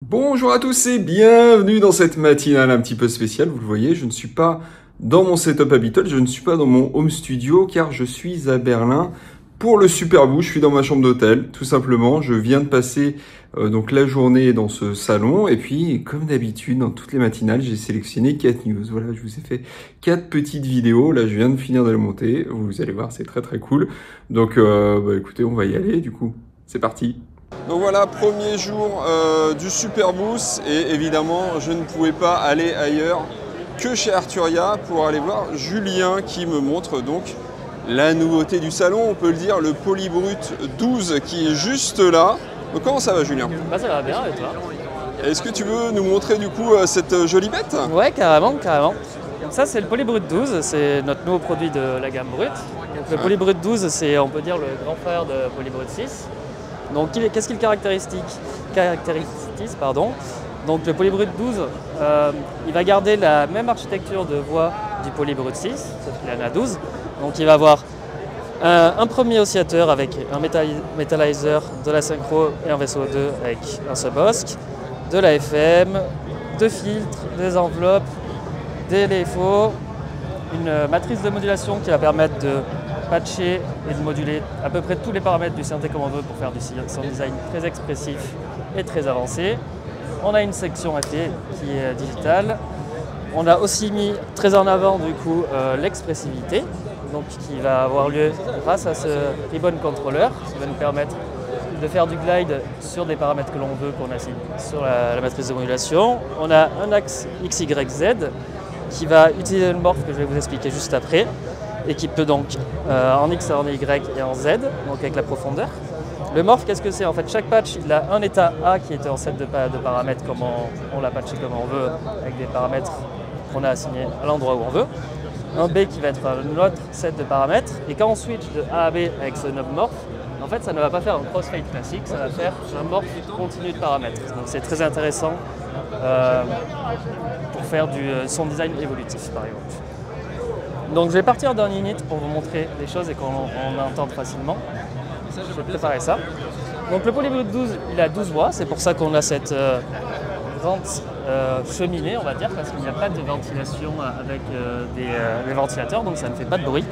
Bonjour à tous et bienvenue dans cette matinale un petit peu spéciale. Vous le voyez, je ne suis pas dans mon setup habituel, je ne suis pas dans mon home studio car je suis à Berlin pour le Super Bowl. Je suis dans ma chambre d'hôtel, tout simplement. Je viens de passer donc la journée dans ce salon et puis, comme d'habitude, dans toutes les matinales, j'ai sélectionné 4 news. Voilà, je vous ai fait 4 petites vidéos. Là, je viens de finir de les monter. Vous allez voir, c'est très très cool. Donc, écoutez, on va y aller du coup. C'est parti. Donc voilà, premier jour du Super Boost et évidemment je ne pouvais pas aller ailleurs que chez Arturia pour aller voir Julien qui me montre donc la nouveauté du salon, on peut le dire, le Polybrut 12 qui est juste là. Donc comment ça va Julien? Ça va bien et toi? Est-ce que tu veux nous montrer du coup cette jolie bête? Ouais, carrément. Donc ça c'est le Polybrut 12, c'est notre nouveau produit de la gamme Brut. Donc, le Polybrut 12 c'est on peut dire le grand frère de Polybrut 6. Donc qu'est-ce qu'il caractérise pardon. Donc le Polybrut 12, il va garder la même architecture de voix du Polybrut 6, sauf qu'il en a 12. Donc il va avoir un premier oscillateur avec un métallizer, de la synchro et un vaisseau 2 avec un sub-osc, de la FM, deux filtres, des enveloppes, des LFO, une matrice de modulation qui va permettre de patcher et de moduler à peu près tous les paramètres du synthé comme on veut pour faire du sound design très expressif et très avancé. On a une section FT qui est digitale. On a aussi mis très en avant du coup l'expressivité, donc qui va avoir lieu grâce à ce ribbon controller qui va nous permettre de faire du glide sur des paramètres que l'on veut qu'on assigne sur la matrice de modulation. On a un axe XYZ qui va utiliser le morph que je vais vous expliquer juste après et qui peut donc en X, en Y et en Z, donc avec la profondeur. Le morph, qu'est-ce que c'est? En fait, chaque patch, il a un état A qui est en set de paramètres comme on l'a patché comme on veut, avec des paramètres qu'on a assignés à l'endroit où on veut. Un B qui va être un autre set de paramètres. Et quand on switch de A à B avec ce knob morph, en fait, ça ne va pas faire un crossfade classique, ça va faire un morph continu de paramètres. Donc c'est très intéressant pour faire du sound design évolutif, par exemple. Donc je vais partir d'un init pour vous montrer des choses et qu'on entende facilement. Je vais préparer ça. Donc le Polybrut 12, il a 12 voix, c'est pour ça qu'on a cette grande cheminée, on va dire, parce qu'il n'y a pas de ventilation avec des ventilateurs, donc ça ne fait pas de bruit.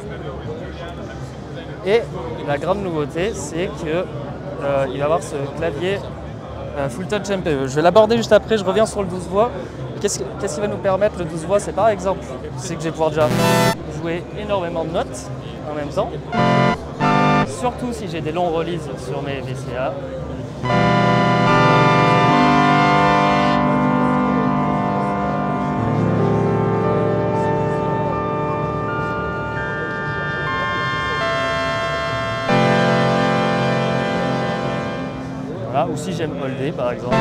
Et la grande nouveauté, c'est qu'il va avoir ce clavier Full Touch MPE. Je vais l'aborder juste après, je reviens sur le 12 voix. Qu'est-ce qui va nous permettre le 12 voix? C'est par exemple, c'est que je vais pouvoir déjà jouer énormément de notes en même temps. Surtout si j'ai des longs releases sur mes VCA. Voilà, ou si j'aime holder par exemple.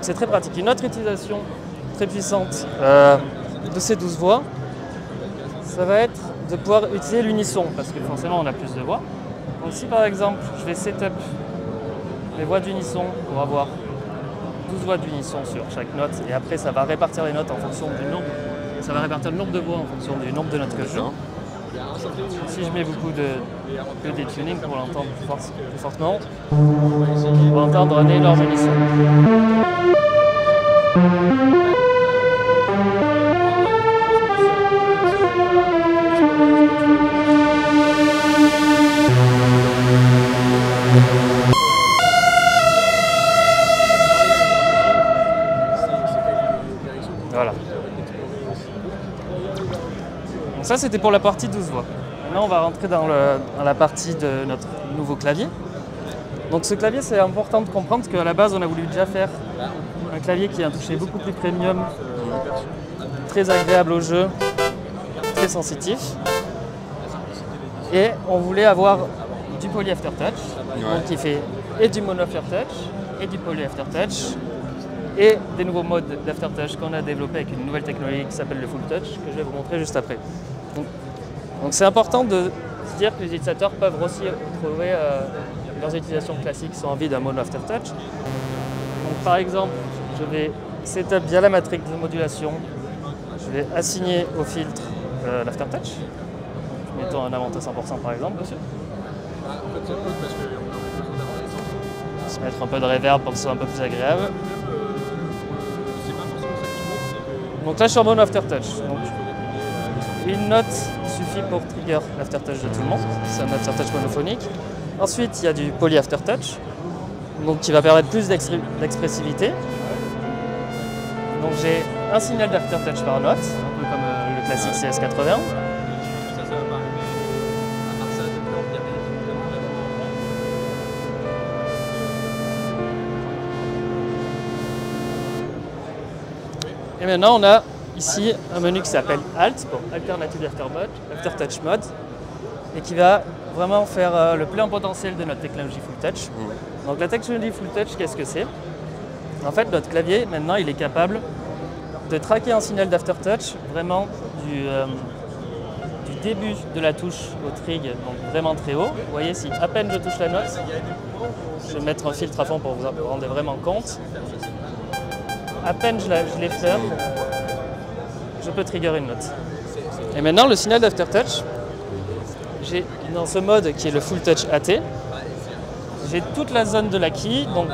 C'est très pratique. Une autre utilisation très puissante de ces 12 voix, ça va être de pouvoir utiliser l'unisson, parce que forcément on a plus de voix. Donc si par exemple je vais setup les voix d'unisson pour avoir 12 voix d'unisson sur chaque note, et après ça va répartir les notes en fonction du nombre, ça va répartir le nombre de voix en fonction du nombre de notes que je joue. Si je mets beaucoup de détuning pour l'entendre plus fortement, on va entendre un énorme unisson. Voilà. Donc ça c'était pour la partie 12 voix. Maintenant on va rentrer dans la partie de notre nouveau clavier. Donc ce clavier, c'est important de comprendre qu'à la base on a voulu déjà faire un clavier qui a un toucher beaucoup plus premium, très agréable au jeu, très sensitif. Et on voulait avoir du poly aftertouch, donc qui fait et du mono aftertouch et du poly aftertouch et des nouveaux modes d'aftertouch qu'on a développé avec une nouvelle technologie qui s'appelle le full touch que je vais vous montrer juste après. Donc c'est important de se dire que les utilisateurs peuvent aussi trouver leurs utilisations classiques sans envie d'un mono aftertouch. Donc par exemple, je vais setup via la matrice de modulation, je vais assigner au filtre l'aftertouch. mettons un amont à 100% par exemple. Se mettre un peu de reverb pour que ce soit un peu plus agréable. Donc là je suis en mode aftertouch. Donc une note suffit pour trigger l'aftertouch de tout le monde. C'est un aftertouch monophonique. Ensuite il y a du poly aftertouch, donc qui va permettre plus d'expressivité. Donc j'ai un signal d'aftertouch par note, un peu comme le classique CS80. Et maintenant on a ici un menu qui s'appelle Alt pour Alternative Aftertouch Mode et qui va vraiment faire le plein potentiel de notre technologie Full Touch. Donc la technologie Full Touch, qu'est-ce que c'est? En fait, notre clavier, maintenant, il est capable de traquer un signal d'aftertouch vraiment du début de la touche au trig, donc vraiment très haut. Vous voyez, si à peine je touche la note, je vais mettre un filtre à fond pour vous en rendre vraiment compte. À peine je l'effleure, je peux trigger une note. Et maintenant, le signal d'aftertouch, j'ai dans ce mode qui est le Full Touch AT, j'ai toute la zone de l'acquis, donc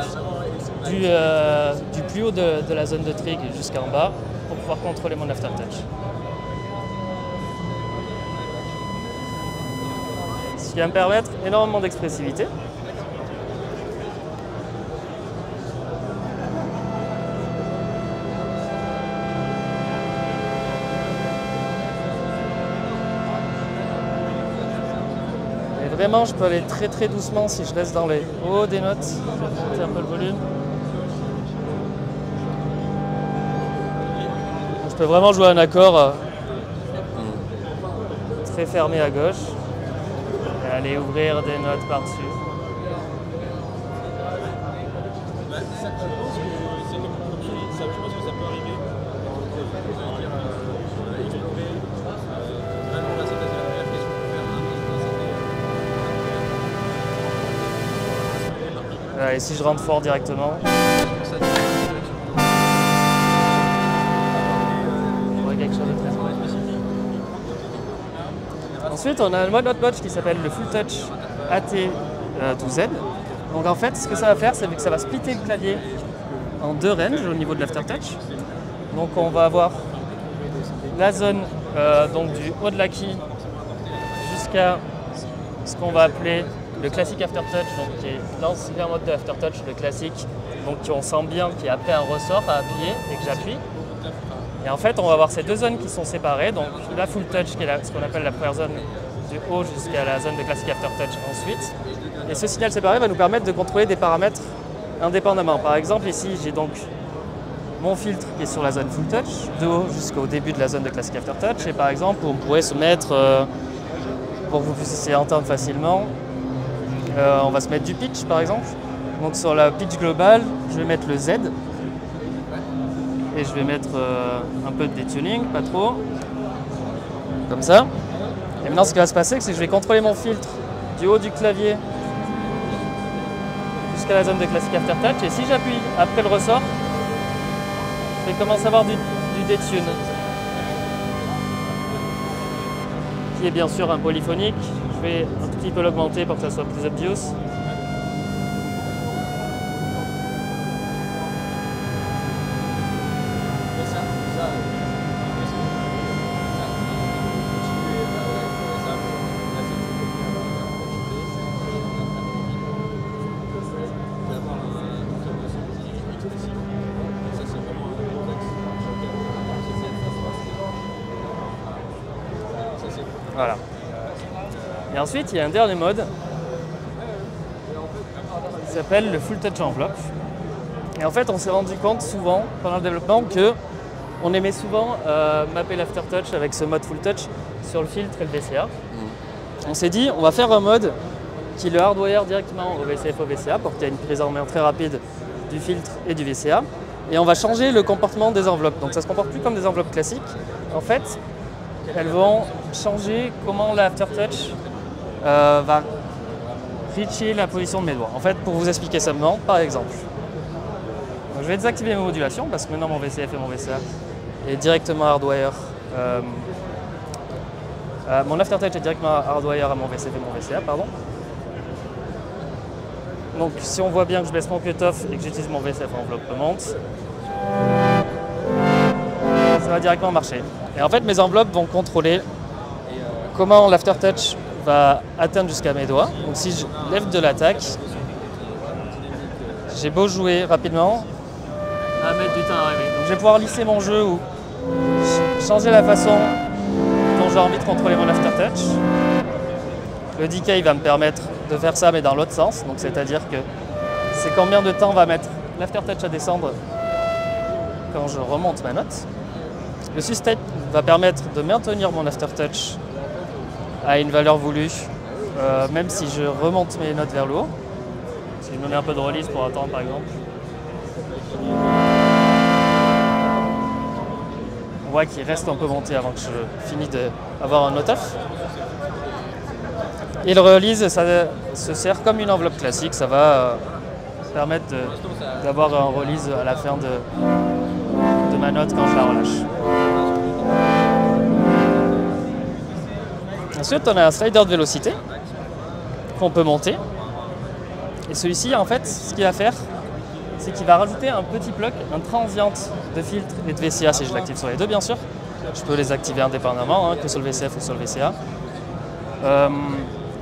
du plus haut de la zone de trig jusqu'en bas, pour pouvoir contrôler mon aftertouch. Ce qui va me permettre énormément d'expressivité. Vraiment, je peux aller très très doucement si je reste dans les hauts des notes. Je vais monter un peu le volume. Je peux vraiment jouer un accord très fermé à gauche et aller ouvrir des notes par-dessus. Et si je rentre fort directement, on voit quelque chose de très spécifique. Ensuite, on a un mode hotbotch qui s'appelle le Full Touch AT2Z. Donc en fait, ce que ça va faire, c'est que ça va splitter le clavier en deux ranges au niveau de l'aftertouch. Donc on va avoir la zone donc du haut de l'acquis jusqu'à ce qu'on va appeler le classique aftertouch, donc qui est l'ancien mode de aftertouch, le classique, donc on sent bien qu'il y a après un ressort à appuyer et que j'appuie. Et en fait, on va avoir ces deux zones qui sont séparées, donc la full touch qui est ce qu'on appelle la première zone du haut jusqu'à la zone de classique aftertouch ensuite. Et ce signal séparé va nous permettre de contrôler des paramètres indépendamment. Par exemple, ici, j'ai donc mon filtre qui est sur la zone full touch, de haut jusqu'au début de la zone de classique aftertouch. Et par exemple, on pourrait se mettre, pour que vous puissiez entendre facilement, on va se mettre du pitch par exemple. Donc sur la pitch globale, je vais mettre le Z et je vais mettre un peu de detuning, pas trop, comme ça. Et maintenant ce qui va se passer, c'est que je vais contrôler mon filtre du haut du clavier jusqu'à la zone de classique aftertouch, et si j'appuie après le ressort, je vais commencer à avoir du detune, qui est bien sûr un polyphonique. Je vais un tout petit peu l'augmenter pour que ça soit plus obvious. Voilà. Et ensuite, il y a un dernier mode qui s'appelle le Full Touch Envelope. Et en fait, on s'est rendu compte souvent pendant le développement qu'on aimait souvent mapper l'aftertouch avec ce mode Full Touch sur le filtre et le VCA. On s'est dit, on va faire un mode qui le hardwire directement au VCF, au VCA pour qu'il y ait une prise en main très rapide du filtre et du VCA. Et on va changer le comportement des enveloppes. Donc ça ne se comporte plus comme des enveloppes classiques. En fait, elles vont changer comment l'aftertouch va reacher la position de mes doigts. En fait, pour vous expliquer simplement, par exemple, je vais désactiver mes modulations parce que maintenant mon VCF et mon VCA est directement hardwire Mon aftertouch est directement hardwire à mon VCF et mon VCA, pardon. Donc si on voit bien que je baisse mon cutoff et que j'utilise mon VCF enveloppement, ça va directement marcher. Et en fait, mes enveloppes vont contrôler comment l'aftertouch va atteindre jusqu'à mes doigts. Donc si je lève de l'attaque, j'ai beau jouer rapidement, à mettre du temps à arriver. Donc je vais pouvoir lisser mon jeu ou changer la façon dont j'ai envie de contrôler mon aftertouch. Le decay va me permettre de faire ça mais dans l'autre sens, donc c'est-à-dire que c'est combien de temps va mettre l'aftertouch à descendre quand je remonte ma note. Le sustain va permettre de maintenir mon aftertouch à une valeur voulue, même si je remonte mes notes vers le haut. Si je me mets un peu de release pour attendre par exemple. On voit qu'il reste un peu monté avant que je finisse d'avoir un note-off. Et le release, ça se sert comme une enveloppe classique, ça va permettre d'avoir un release à la fin de ma note quand je la relâche. Ensuite, on a un slider de vélocité qu'on peut monter. Et celui-ci, en fait, ce qu'il va faire, c'est qu'il va rajouter un petit bloc, un transient de filtre et de VCA si je l'active sur les deux, bien sûr. Je peux les activer indépendamment, que sur le VCF ou sur le VCA.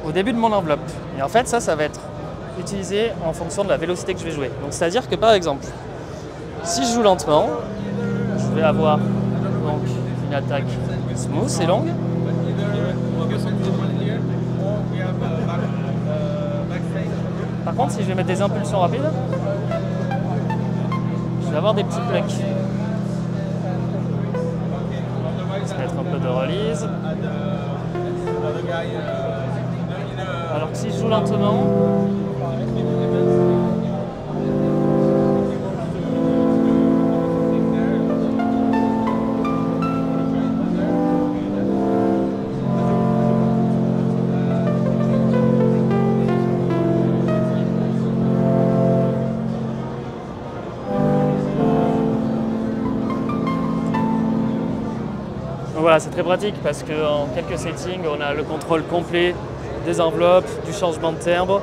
Au début de mon enveloppe. Et en fait, ça va être utilisé en fonction de la vélocité que je vais jouer. Donc, c'est-à-dire que, par exemple, si je joue lentement, je vais avoir donc, une attaque smooth et longue. Par contre, si je vais mettre des impulsions rapides, je vais avoir des petits plucks. Je vais mettre un peu de release. Alors que si je joue lentement, voilà, c'est très pratique parce qu'en quelques settings, on a le contrôle complet des enveloppes, du changement de timbre.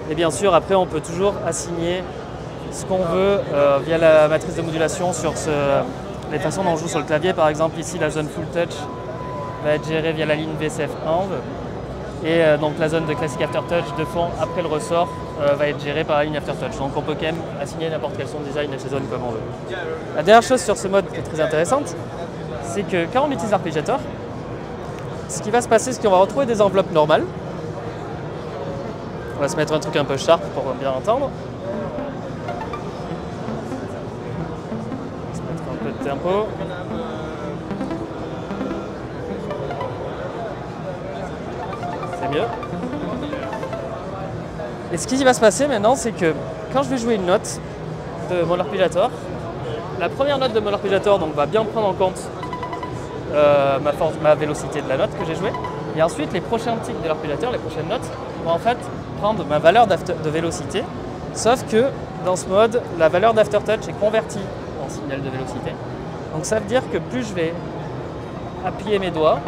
Et bien sûr, après, on peut toujours assigner ce qu'on veut via la matrice de modulation sur les façons dont on joue sur le clavier. Par exemple, ici, la zone full touch va être gérée via la ligne VCF env. Et donc la zone de classic aftertouch de fond après le ressort va être gérée par la ligne aftertouch. Donc on peut quand même assigner n'importe quel son design de ces zones comme on veut. La dernière chose sur ce mode qui est très intéressante, c'est que quand on utilise l'arpégiateur, ce qui va se passer, c'est qu'on va retrouver des enveloppes normales. On va se mettre un truc un peu sharp pour bien entendre. On va se mettre un peu de tempo. C'est mieux. Et ce qui va se passer maintenant, c'est que quand je vais jouer une note de mon arpégiateur, la première note de mon arpégiateur donc, va bien prendre en compte ma vélocité de la note que j'ai jouée. Et ensuite, les prochains tics de l'arpégiateur, les prochaines notes, vont en fait prendre ma valeur de vélocité. Sauf que dans ce mode, la valeur d'aftertouch est convertie en signal de vélocité. Donc ça veut dire que plus je vais appuyer mes doigts,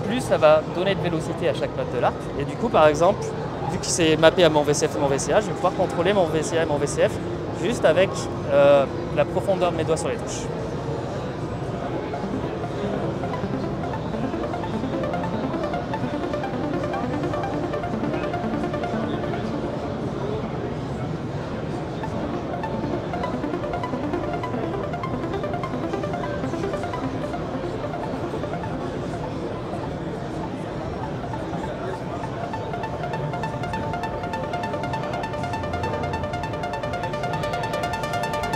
plus ça va donner de vélocité à chaque note de l'arp. Et du coup, par exemple, vu que c'est mappé à mon VCF et mon VCA, je vais pouvoir contrôler mon VCA et mon VCF juste avec la profondeur de mes doigts sur les touches.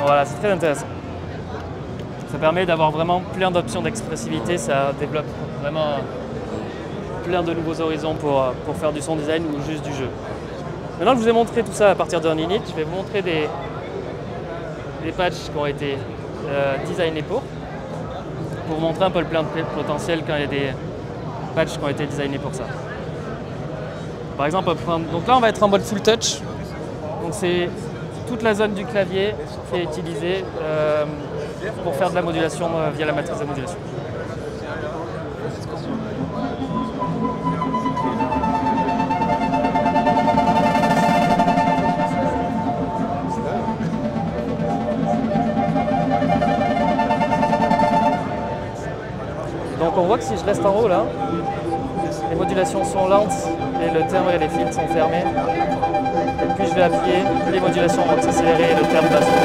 Voilà, c'est très intéressant. Ça permet d'avoir vraiment plein d'options d'expressivité, ça développe vraiment plein de nouveaux horizons pour faire du son design ou juste du jeu. Maintenant que je vous ai montré tout ça à partir d'un init, je vais vous montrer des patchs qui ont été designés pour vous montrer un peu le plein de potentiel quand il y a des patchs qui ont été designés pour ça. Par exemple, donc là on va être en mode full touch, donc c'est toute la zone du clavier qui est utilisée pour faire de la modulation via la matrice de modulation. que si je reste en haut là, les modulations sont lentes et le timbre et les fils sont fermés. Et puis je vais appuyer, les modulations vont s'accélérer et le timbre va s'ouvrir.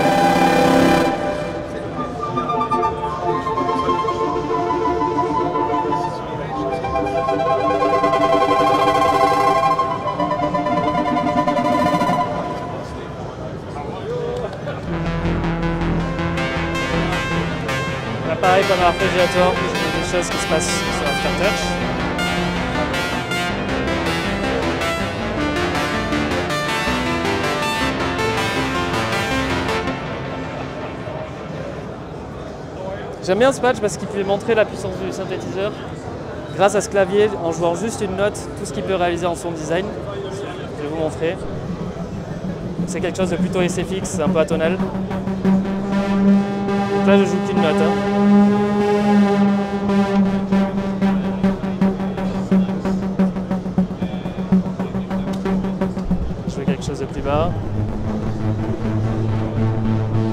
Pareil comme un arpégiateur, c'est des choses qui se passent sur Aftertouch. J'aime bien ce patch parce qu'il peut montrer la puissance du synthétiseur grâce à ce clavier en jouant juste une note, tout ce qu'il peut réaliser en son design. Je vais vous montrer. C'est quelque chose de plutôt SFX, un peu atonal. Donc là je joue qu'une note. Je joue quelque chose de plus bas.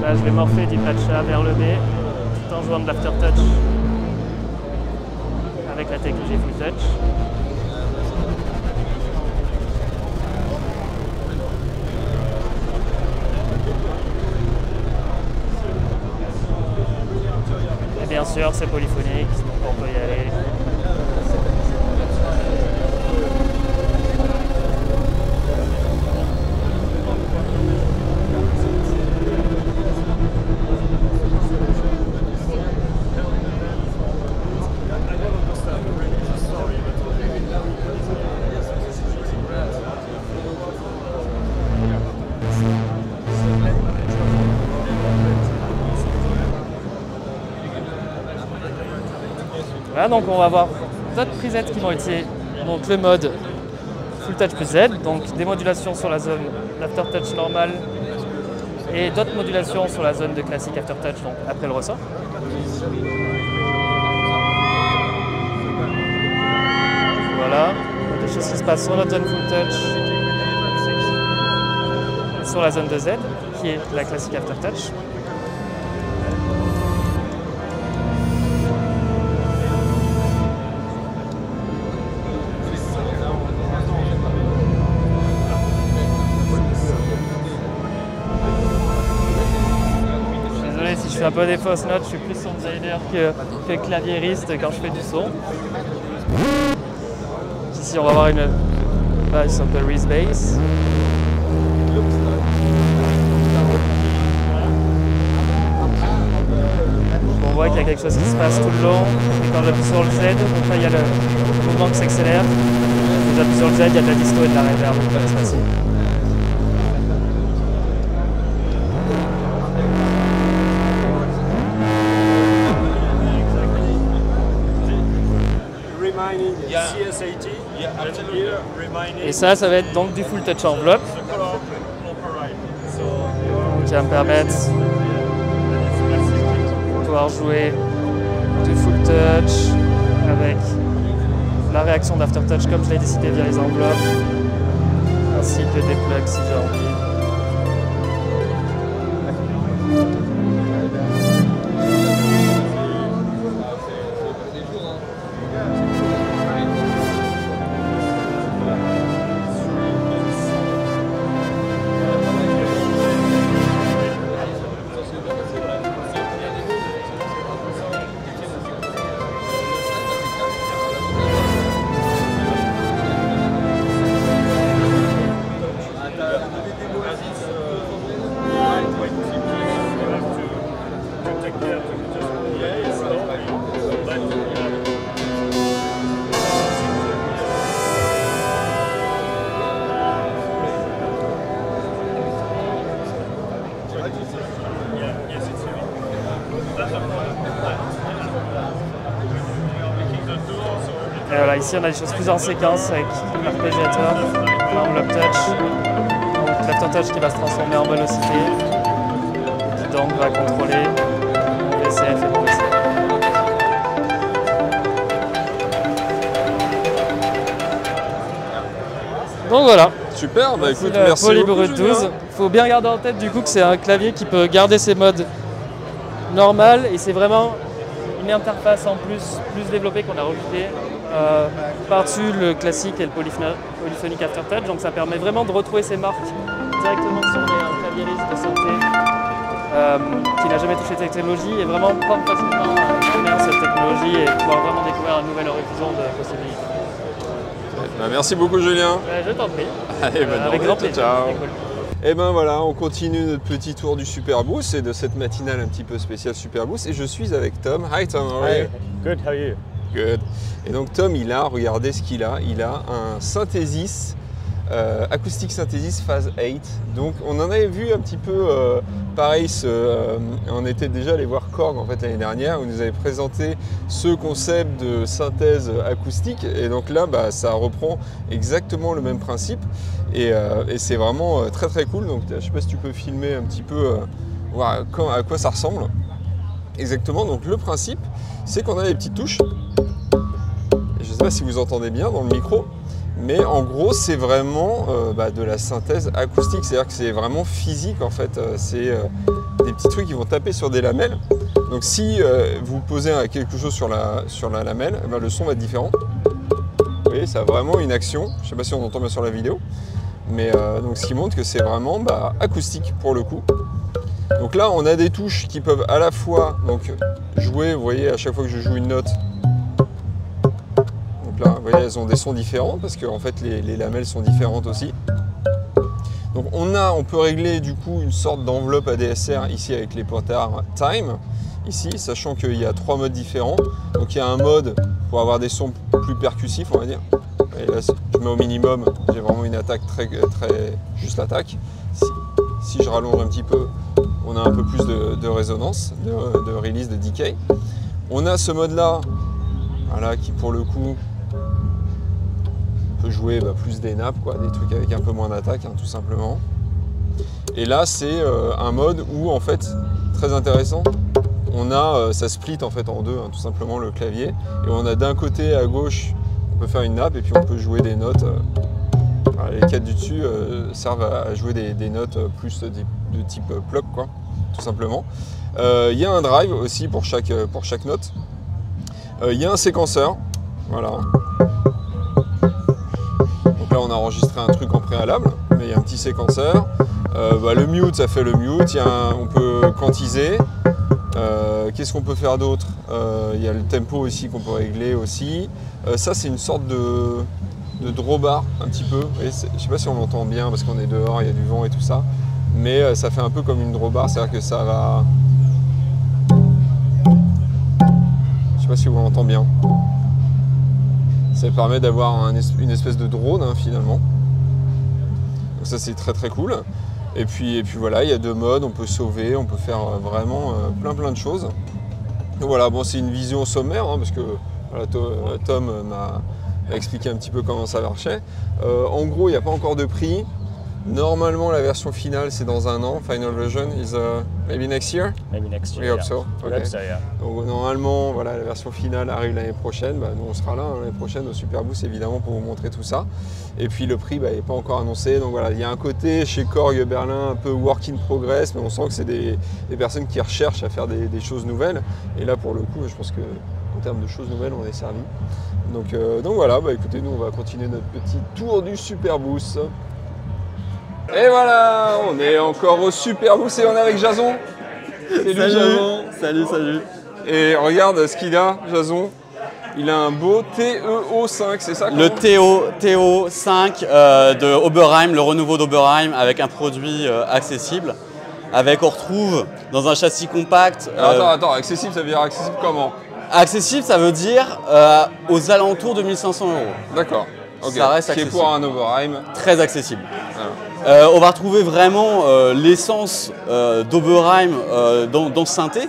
Là je vais morpher du patch A vers le B tout en jouant de l'aftertouch avec la technologie full touch. Et bien sûr c'est polyphonique, donc on peut y aller. Voilà, donc on va avoir d'autres presets qui vont utiliser donc le mode Full Touch plus Z, donc des modulations sur la zone d'Aftertouch normale et d'autres modulations sur la zone de classique Aftertouch, donc après le ressort. Voilà, des choses qui se passent sur notre zone Full Touch et sur la zone de Z, qui est la classique Aftertouch. Je fais un peu des fausses notes, je suis plus son designer que claviériste quand je fais du son. Ici on va avoir une bass un peu Reese bass. On voit qu'il y a quelque chose qui se passe tout le long. Et quand j'appuie sur le Z, donc là il y a le mouvement qui s'accélère. Quand j'appuie sur le Z, il y a de la disco et de la reverb, donc c'est facile. Et ça va être donc du full touch enveloppe qui va me permettre de pouvoir jouer du full touch avec la réaction d'Aftertouch comme je l'ai décidé via les enveloppes, ainsi que des plugs si j'ai envie. Et voilà, ici on a des choses plus en séquence avec l'arpégiateur, l'enveloppe touch, donc l'aftertouch qui va se transformer en vélocité, qui donc va contrôler mon VCF et mon VCF. Donc voilà. Super, bah écoute, le merci beaucoup, Polybrut 12. Il faut bien garder en tête du coup que c'est un clavier qui peut garder ses modes normales et c'est vraiment une interface en plus développée qu'on a rajoutée par-dessus le classique et le polyphonic aftertouch. Donc ça permet vraiment de retrouver ces marques directement sur un claviériste de synthé qui n'a jamais touché cette technologie et vraiment prendre facilement en main cette technologie et pouvoir vraiment découvrir un nouvel horizon de possibilités. Bah, merci beaucoup Julien. Je t'en prie. Allez, Avec grand plaisir. Ciao. C'était cool. Et ben voilà, on continue notre petit tour du Superboost et de cette matinale un petit peu spéciale Superboost. Et je suis avec Tom. Hi Tom, how are you? Good, how are you? Good. Et donc Tom, regardez ce qu'il a. Il a un Synthesis, Acoustic Synthesis Phase 8. Donc on en avait vu un petit peu pareil, on était déjà allé voir Korg en fait l'année dernière, où il nous avait présenté ce concept de synthèse acoustique. Et donc là, bah, ça reprend exactement le même principe. Et c'est vraiment très très cool. Donc je ne sais pas si tu peux filmer un petit peu, voir à quoi ça ressemble. Exactement, donc le principe, c'est qu'on a des petites touches. Je ne sais pas si vous entendez bien dans le micro, mais en gros, c'est vraiment de la synthèse acoustique. C'est-à-dire que c'est vraiment physique en fait. C'est des petits trucs qui vont taper sur des lamelles. Donc si vous posez quelque chose sur la lamelle, le son va être différent. Vous voyez, ça a vraiment une action. Je ne sais pas si on entend bien sur la vidéo. Mais donc ce qui montre que c'est vraiment acoustique pour le coup. Donc là, on a des touches qui peuvent à la fois jouer, vous voyez, à chaque fois que je joue une note. Donc là, vous voyez, elles ont des sons différents parce que en fait, les lamelles sont différentes aussi. Donc on peut régler du coup une sorte d'enveloppe ADSR ici avec les pointards Time, ici, sachant qu'il y a 3 modes différents. Donc il y a un mode pour avoir des sons plus percussifs, on va dire. Et là, je mets au minimum, j'ai vraiment une attaque très juste l'attaque. Si je rallonge un petit peu, on a un peu plus de résonance, de release, de decay. On a ce mode-là, voilà, qui pour le coup peut jouer plus des nappes, des trucs avec un peu moins d'attaque, tout simplement. Et là, c'est un mode où, en fait, très intéressant, on a, ça split en fait en deux, tout simplement le clavier. Et on a d'un côté à gauche, on peut faire une nappe et puis on peut jouer des notes. Les 4 du dessus servent à jouer des notes plus de type pluck, tout simplement. Il y a un drive aussi pour chaque note. Il y a un séquenceur, voilà. Donc là on a enregistré un truc en préalable, mais il y a un petit séquenceur. Le mute, ça fait le mute. On peut quantiser. Qu'est-ce qu'on peut faire d'autre? Il y a le tempo aussi qu'on peut régler aussi. Ça c'est une sorte de drawbar un petit peu. Je ne sais pas si on l'entend bien parce qu'on est dehors, il y a du vent et tout ça. Mais ça fait un peu comme une drawbar, c'est-à-dire que ça va... Je ne sais pas si on l'entend bien. Ça permet d'avoir une espèce de drone finalement. Donc ça c'est très très cool. Et puis voilà, il y a 2 modes, on peut sauver, on peut faire vraiment plein de choses. Donc voilà, bon c'est une vision sommaire parce que voilà, Tom m'a expliqué un petit peu comment ça marchait. En gros, il n'y a pas encore de prix. Normalement, la version finale, c'est dans 1 an. Final version is maybe next year? Maybe next year. We hope so. Okay. Hope so, yeah. Donc, normalement, voilà, la version finale arrive l'année prochaine. Nous, on sera là l'année prochaine au Superboost, évidemment, pour vous montrer tout ça. Et puis, le prix n'est pas encore annoncé. Donc voilà, il y a un côté chez Korg Berlin un peu work in progress, mais on sent que c'est des personnes qui recherchent à faire des choses nouvelles. Et là, pour le coup, je pense que en termes de choses nouvelles, on est servi. Donc voilà, écoutez, nous, on va continuer notre petit tour du Superboost. Et voilà, on est encore au Superboost et on est avec Jason. Salut Jason. Salut. Et regarde ce qu'il a, Jason. Il a un beau TEO5, c'est ça? Le TEO5 de Oberheim, le renouveau d'Oberheim avec un produit accessible. On retrouve dans un châssis compact. Attends, accessible, ça veut dire accessible comment? Accessible, ça veut dire aux alentours de 1 500 €. D'accord. Okay. Ça reste accessible. Qui est pour un Oberheim. Très accessible. Voilà. On va retrouver vraiment l'essence d'Oberheim dans ce synthé,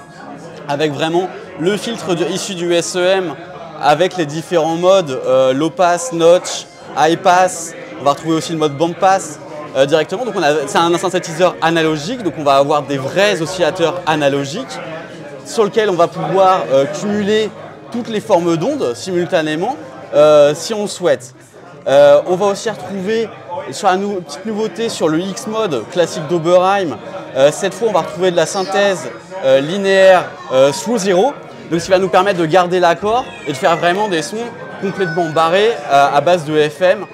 avec vraiment le filtre issu du SEM, avec les différents modes low pass, notch, high pass. On va retrouver aussi le mode band pass directement. Donc c'est un synthétiseur analogique, donc on va avoir des vrais oscillateurs analogiques sur lesquels on va pouvoir cumuler toutes les formes d'ondes simultanément si on le souhaite. On va aussi retrouver sur la petite nouveauté sur le X-Mode classique d'Oberheim. Cette fois, on va retrouver de la synthèse linéaire through zero. Donc ce qui va nous permettre de garder l'accord et de faire vraiment des sons complètement barrés à base de FM.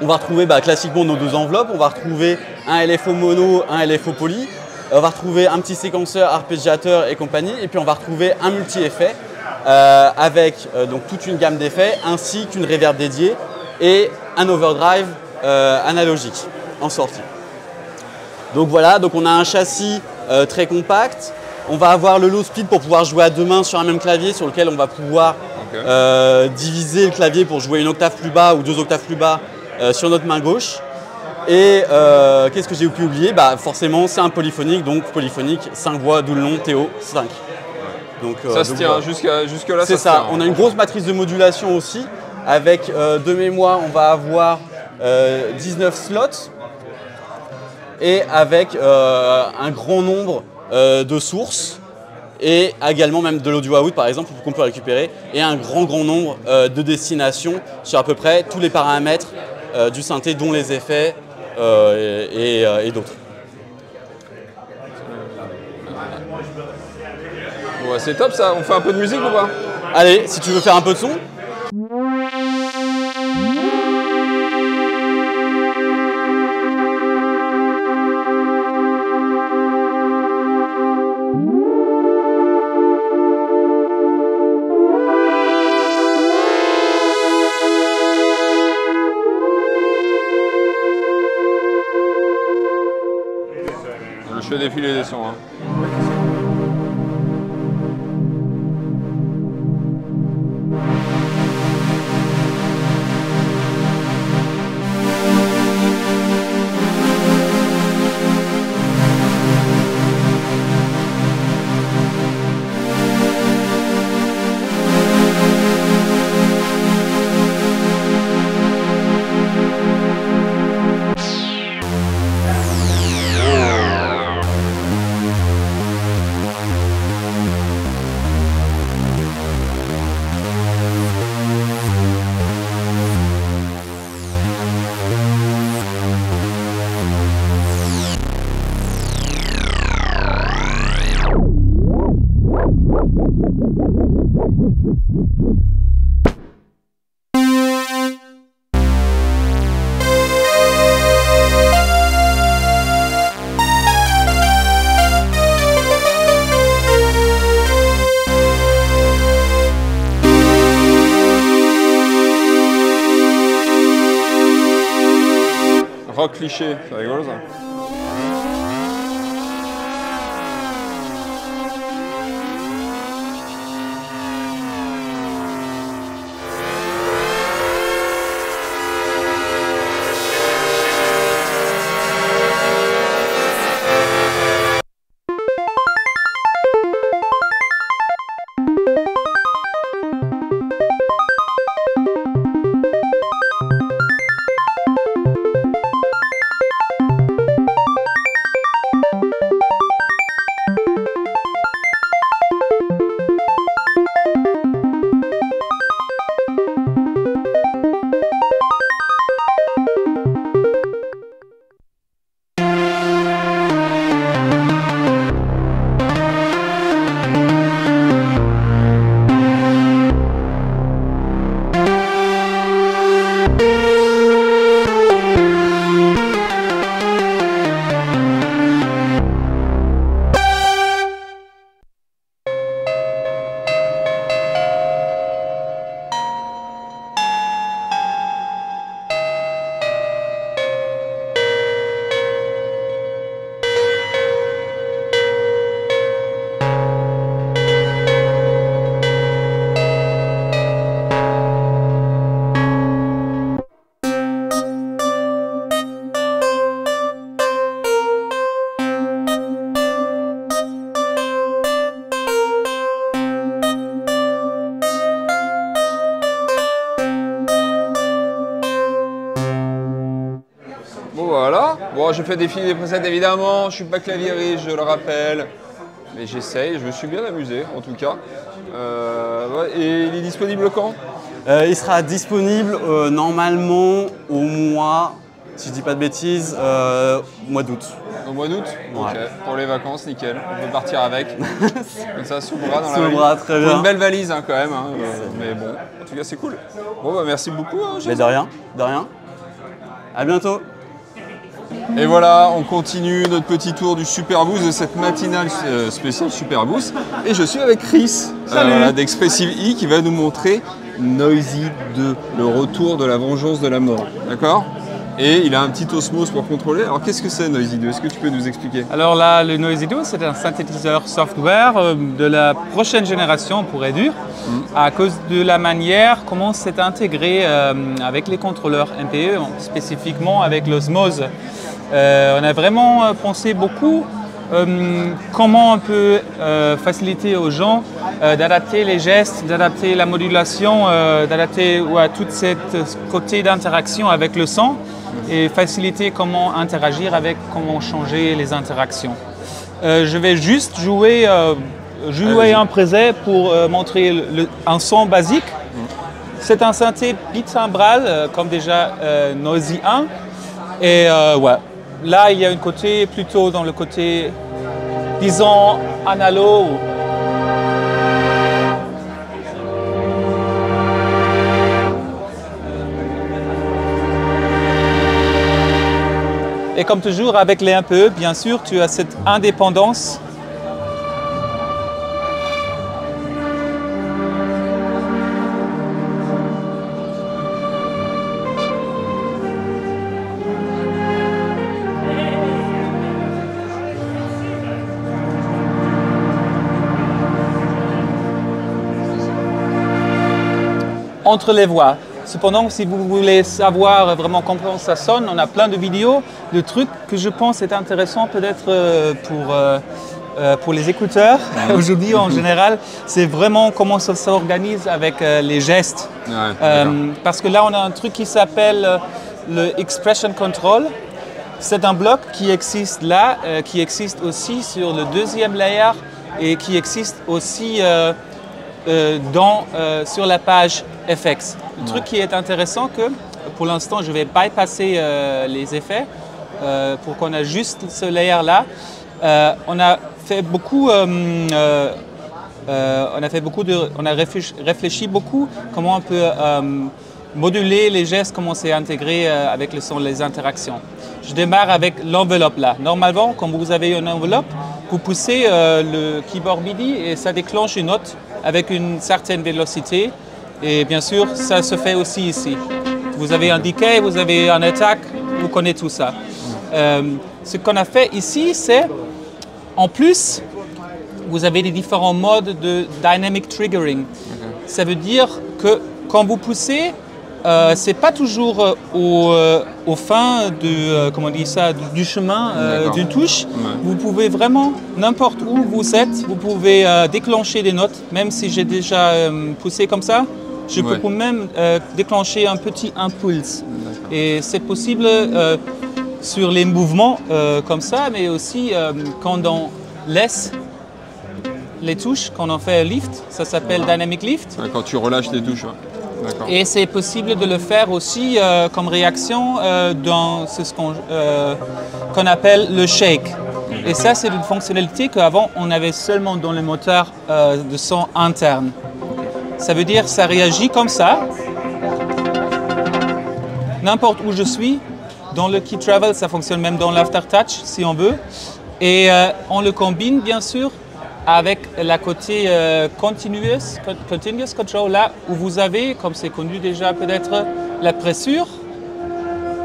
On va retrouver classiquement nos deux enveloppes, on va retrouver un LFO mono, un LFO poly, on va retrouver un petit séquenceur, arpégiateur et compagnie, et puis on va retrouver un multi-effet avec donc toute une gamme d'effets ainsi qu'une reverb dédiée et un overdrive analogique en sortie. Donc voilà, donc on a un châssis très compact. On va avoir le low speed pour pouvoir jouer à deux mains sur un même clavier sur lequel on va pouvoir diviser le clavier pour jouer une octave plus bas ou deux octaves plus bas sur notre main gauche. Et qu'est-ce que j'ai pu oublier? Forcément, c'est un polyphonique, donc polyphonique, 5 voix, d'où le nom, Théo, 5. Donc, ça se tient, jusque-là, c'est ça. On a une grosse matrice de modulation aussi. Avec de mémoire, on va avoir 19 slots et avec un grand nombre de sources et également même de l'audio out par exemple qu'on peut récupérer et un grand nombre de destinations sur à peu près tous les paramètres du synthé dont les effets et d'autres. Ouais, c'est top ça, on fait un peu de musique ou pas? Allez, si tu veux faire un peu de son. Je fais défiler des sons. Rock cliché, c'est rigolo ça. Bon voilà, bon je fais défiler des presets évidemment, je suis pas claviériste, je le rappelle, mais j'essaye, je me suis bien amusé en tout cas. Et il est disponible quand? Il sera disponible normalement au mois, si je dis pas de bêtises, mois d'août. Au mois d'août. Ouais. Ok. Pour les vacances, nickel. On peut partir avec. Comme ça, sous le bras dans Sous la le valise. bras, très bien. Une belle valise hein, quand même. Hein, mais bon, en tout cas, c'est cool. Bon, bah, merci beaucoup. Hein, Mais de rien, de rien. À bientôt. Et voilà, on continue notre petit tour du Superboost de cette matinale spéciale Superboost. Et je suis avec Chris d'Expressive E qui va nous montrer Noisy 2, le retour de la vengeance de la mort. D'accord? Et il a un petit osmose pour contrôler. Alors qu'est-ce que c'est Noisy 2? Est-ce que tu peux nous expliquer? Alors là, le Noisy 2, c'est un synthétiseur software de la prochaine génération, on pourrait dire, à cause de la manière comment c'est intégré avec les contrôleurs MPE, spécifiquement avec l'osmose. On a vraiment pensé beaucoup comment on peut faciliter aux gens d'adapter les gestes, d'adapter la modulation, d'adapter tout ce côté d'interaction avec le son et faciliter comment interagir avec, comment changer les interactions. Je vais juste jouer un preset pour montrer un son basique. C'est un synthé bitimbral comme déjà Noisy 1 et ouais. Là, il y a un côté plutôt dans le côté, disons, analogue. Et comme toujours, avec les MPE, bien sûr, tu as cette indépendance. Entre les voix. Cependant, si vous voulez savoir vraiment comment ça sonne, on a plein de vidéos, de trucs que je pense est intéressant peut-être pour les écouteurs. Aujourd'hui, en général, c'est vraiment comment ça s'organise avec les gestes. Ouais, parce que là, on a un truc qui s'appelle le Expression Control. C'est un bloc qui existe là, qui existe aussi sur le deuxième layer et qui existe aussi sur la page FX. Le truc qui est intéressant, que pour l'instant je vais bypasser les effets pour qu'on a juste ce layer là. On a réfléchi beaucoup comment on peut moduler les gestes, comment c'est intégré avec le son, les interactions. Je démarre avec l'enveloppe là. Normalement, quand vous avez une enveloppe, vous poussez le keyboard MIDI et ça déclenche une note avec une certaine vélocité. Et bien sûr, ça se fait aussi ici. Vous avez un decay, vous avez un attack, vous connaissez tout ça. Ce qu'on a fait ici, c'est, en plus, vous avez des différents modes de dynamic triggering. Ça veut dire que quand vous poussez, c'est pas toujours au fin du chemin d'une touche. Ouais. Vous pouvez vraiment, n'importe où vous êtes, vous pouvez déclencher des notes, même si j'ai déjà poussé comme ça. Je peux même déclencher un petit impulse. Et c'est possible sur les mouvements comme ça, mais aussi quand on laisse les touches, quand on fait un lift, ça s'appelle dynamic lift. Ouais, quand tu relâches les touches. Ouais. Et c'est possible de le faire aussi comme réaction dans ce qu'on appelle le shake. Et ça, c'est une fonctionnalité qu'avant, on avait seulement dans le moteur de son interne. Ça veut dire que ça réagit comme ça. N'importe où je suis, dans le Key Travel, ça fonctionne même dans l'Aftertouch si on veut. Et on le combine bien sûr avec la côté continuous control, là où vous avez, comme c'est connu déjà peut-être, la pressure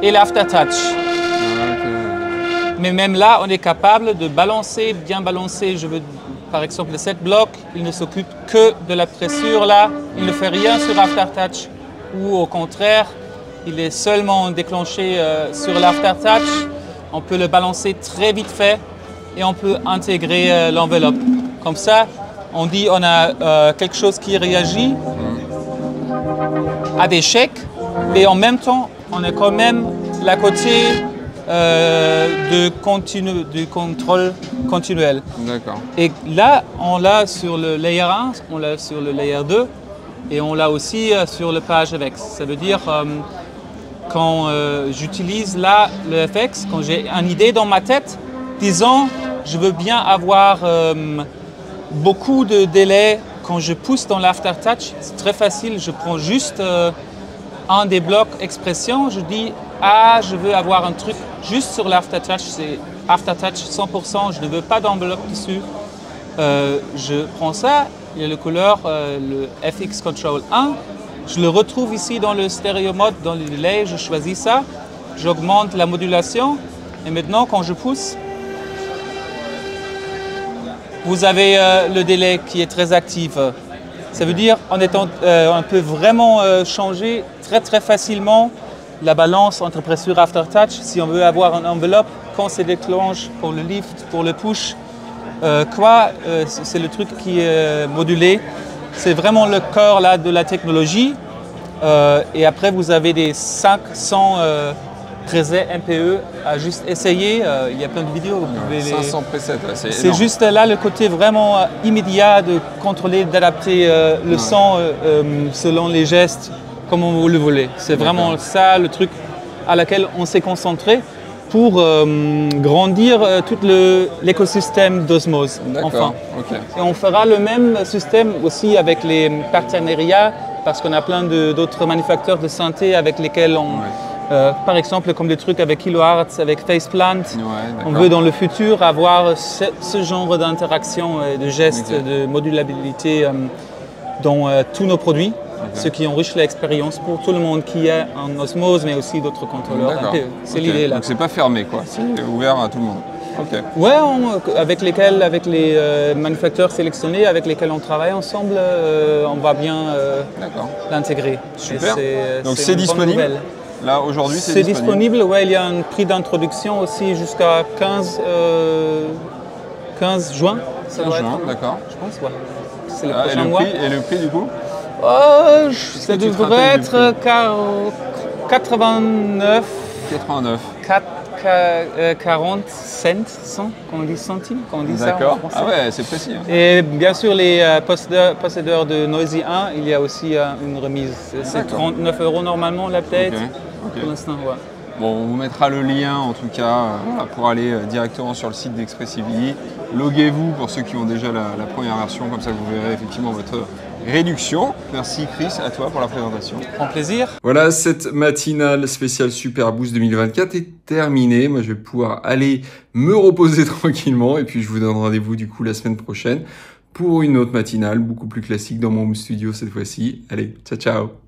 et l'Aftertouch. Mais même là, on est capable de balancer, bien balancer. Je veux, par exemple, le set block, il ne s'occupe que de la pressure là, il ne fait rien sur Aftertouch. Ou au contraire, il est seulement déclenché sur l'Aftertouch. On peut le balancer très vite fait et on peut intégrer l'enveloppe. Comme ça, on dit on a quelque chose qui réagit à des shakes, mais en même temps, on a quand même la côté du contrôle continuel. D'accord. Et là, on l'a sur le layer 1, on l'a sur le layer 2 et on l'a aussi sur le page FX. Ça veut dire quand j'utilise là le FX, quand j'ai une idée dans ma tête, disons, je veux bien avoir beaucoup de délai quand je pousse dans l'aftertouch. C'est très facile, je prends juste un des blocs expression, je dis je veux avoir un truc juste sur l'aftertouch, c'est aftertouch 100%, je ne veux pas d'enveloppe dessus. Je prends ça, il y a le couleur, le FX Control 1, je le retrouve ici dans le stéréo mode, dans le delay, je choisis ça, j'augmente la modulation et maintenant quand je pousse, vous avez le délai qui est très actif. Ça veut dire on peut vraiment changer très facilement la balance entre pressure aftertouch. Si on veut avoir une enveloppe, quand c'est déclenche pour le lift, pour le push, c'est le truc qui est modulé. C'est vraiment le cœur là, de la technologie. Et après, vous avez des 500 presets MPE à juste essayer. Il y a plein de vidéos. Vous pouvez 500 presets, c'est juste là le côté vraiment immédiat de contrôler, d'adapter le son selon les gestes, comme vous le voulez. C'est vraiment ça le truc à laquelle on s'est concentré pour grandir tout l'écosystème d'Osmose. Enfin. Et on fera le même système aussi avec les partenariats parce qu'on a plein d'autres manufacteurs de synthé avec lesquels on... par exemple, comme des trucs avec KiloArts, avec Faceplant, on veut dans le futur avoir ce genre d'interaction, de gestes, de modulabilité dans tous nos produits, ce qui enrichit l'expérience pour tout le monde qui est en Osmose, mais aussi d'autres contrôleurs. C'est l'idée là. Donc c'est pas fermé, quoi. C'est ouvert à tout le monde. Ouais, avec les manufacteurs sélectionnés avec lesquels on travaille ensemble, on va bien l'intégrer. Super. Donc c'est disponible. Là, aujourd'hui, c'est disponible. Ouais, il y a un prix d'introduction aussi jusqu'à 15 juin. 15 juin, d'accord. Je pense, ouais. C'est le prochain mois. Et le prix, du coup ça devrait être 89. 40 cents, quand on dit centimes, quand on dit ça en français. Ah ouais, c'est précis. Hein. Et bien sûr, les possédeurs de Noisy 1, il y a aussi une remise. C'est 39 € normalement la tête. Pour l'instant, ouais. Bon, on vous mettra le lien en tout cas pour aller directement sur le site d'Expressively. Loguez-vous pour ceux qui ont déjà la première version, comme ça vous verrez effectivement votre réduction. Merci Chris, à toi pour la présentation. En plaisir. Voilà, cette matinale spéciale Super Boost 2024 est terminée. Moi, je vais pouvoir aller me reposer tranquillement et puis je vous donne rendez-vous du coup la semaine prochaine pour une autre matinale beaucoup plus classique dans mon home studio cette fois-ci. Allez, ciao ciao.